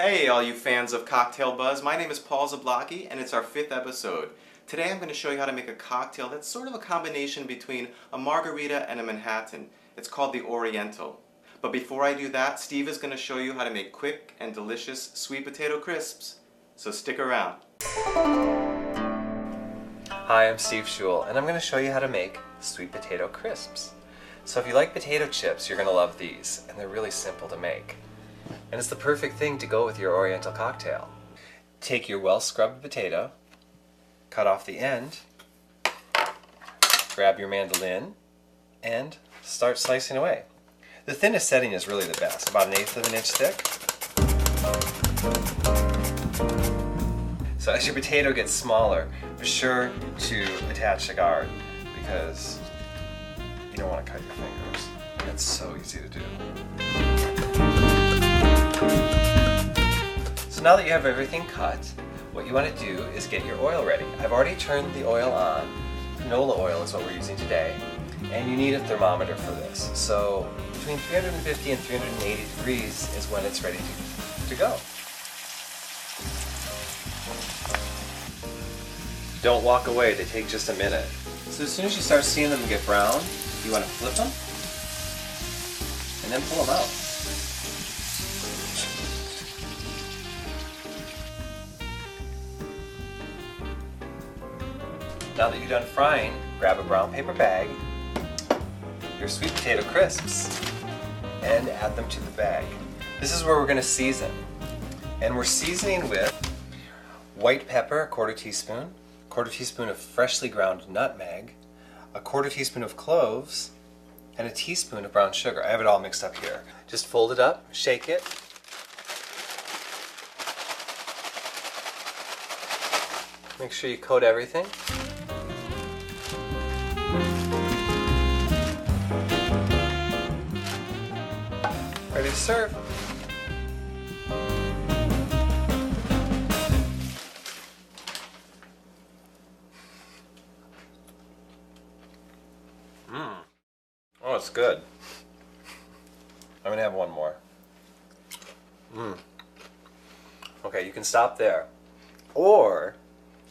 Hey all you fans of Cocktail Buzz, my name is Paul Zablocki and it's our 5th episode. Today I'm going to show you how to make a cocktail that's sort of a combination between a margarita and a Manhattan. It's called the Oriental. But before I do that, Steve is going to show you how to make quick and delicious sweet potato crisps. So stick around. Hi, I'm Steve Schul and I'm going to show you how to make sweet potato crisps. So if you like potato chips, you're going to love these, and they're really simple to make. And it's the perfect thing to go with your Oriental cocktail. Take your well-scrubbed potato, cut off the end, grab your mandolin, and start slicing away. The thinnest setting is really the best, about 1/8 of an inch thick. So as your potato gets smaller, be sure to attach the guard because you don't want to cut your fingers. And it's so easy to do. So now that you have everything cut, what you want to do is get your oil ready. I've already turned the oil on. Canola oil is what we're using today. And you need a thermometer for this. So between 350 and 380 degrees is when it's ready to go. Don't walk away, they take just a minute. So as soon as you start seeing them get brown, you want to flip them and then pull them out. Now that you're done frying, grab a brown paper bag, your sweet potato crisps, and add them to the bag. This is where we're going to season. And we're seasoning with white pepper, 1/4 teaspoon, 1/4 teaspoon of freshly ground nutmeg, a 1/4 teaspoon of cloves, and a teaspoon of brown sugar. I have it all mixed up here. Just fold it up, shake it. Make sure you coat everything. Ready to serve. Oh, it's good. I'm gonna have one more. Okay, you can stop there. Or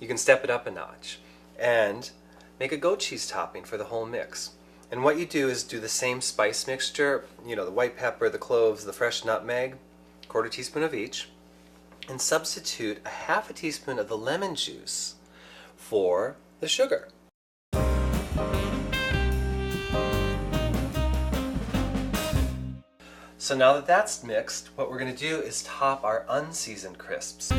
you can step it up a notch and make a goat cheese topping for the whole mix. And what you do is do the same spice mixture, the white pepper, the cloves, the fresh nutmeg, 1/4 teaspoon of each, and substitute a 1/2 teaspoon of the lemon juice for the sugar. So now that that's mixed, what we're going to do is top our unseasoned crisps.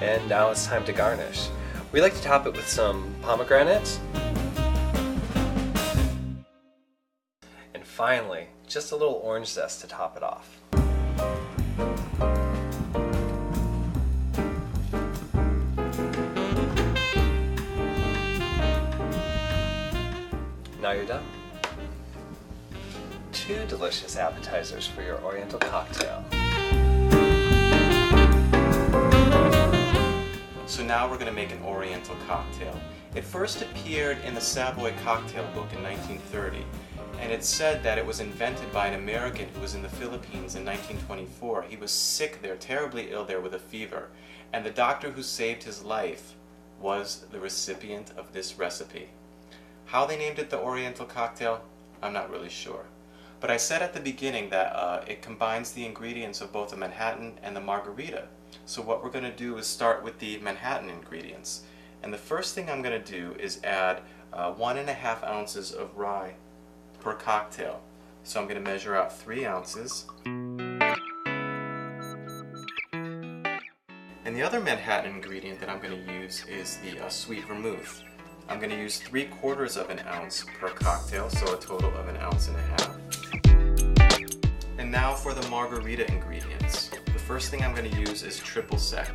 And now it's time to garnish. We like to top it with some pomegranate. And finally, just a little orange zest to top it off. Now you're done. 2 delicious appetizers for your Oriental cocktail. So now we're going to make an Oriental cocktail. It first appeared in the Savoy Cocktail Book in 1930, and it said that it was invented by an American who was in the Philippines in 1924. He was sick there, terribly ill there with a fever, and the doctor who saved his life was the recipient of this recipe. How they named it the Oriental cocktail, I'm not really sure. But I said at the beginning that it combines the ingredients of both the Manhattan and the margarita. So what we're going to do is start with the Manhattan ingredients. And the first thing I'm going to do is add 1½ ounces of rye per cocktail. So I'm going to measure out 3 ounces. And the other Manhattan ingredient that I'm going to use is the sweet vermouth. I'm going to use 3/4 of an ounce per cocktail, so a total of 1.5 ounces. And now for the margarita ingredients. The first thing I'm going to use is triple sec.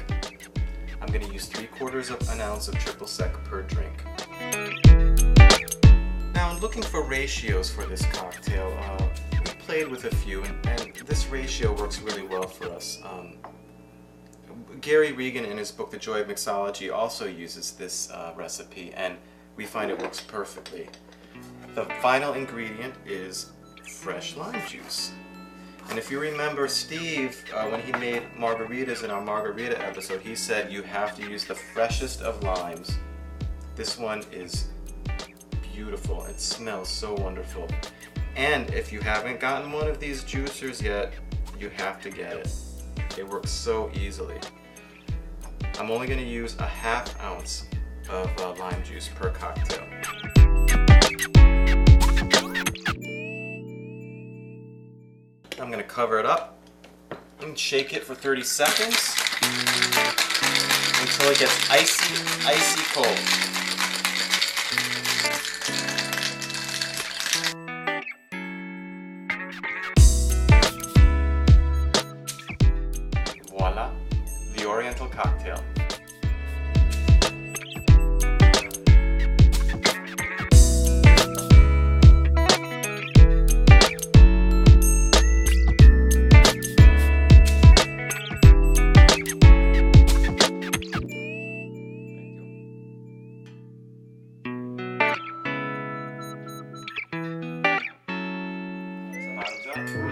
I'm going to use 3/4 of an ounce of triple sec per drink. Now I'm looking for ratios for this cocktail. We played with a few, and this ratio works really well for us. Gary Regan in his book The Joy of Mixology also uses this recipe, and we find it works perfectly. The final ingredient is fresh lime juice. And if you remember Steve, when he made margaritas in our margarita episode, he said you have to use the freshest of limes. This one is beautiful. It smells so wonderful. And if you haven't gotten one of these juicers yet, you have to get it. It works so easily. I'm only going to use a ½ ounce of lime juice per cocktail. I'm going to cover it up and shake it for 30 seconds until it gets icy cold. Voila, the Oriental cocktail. Bottoms up.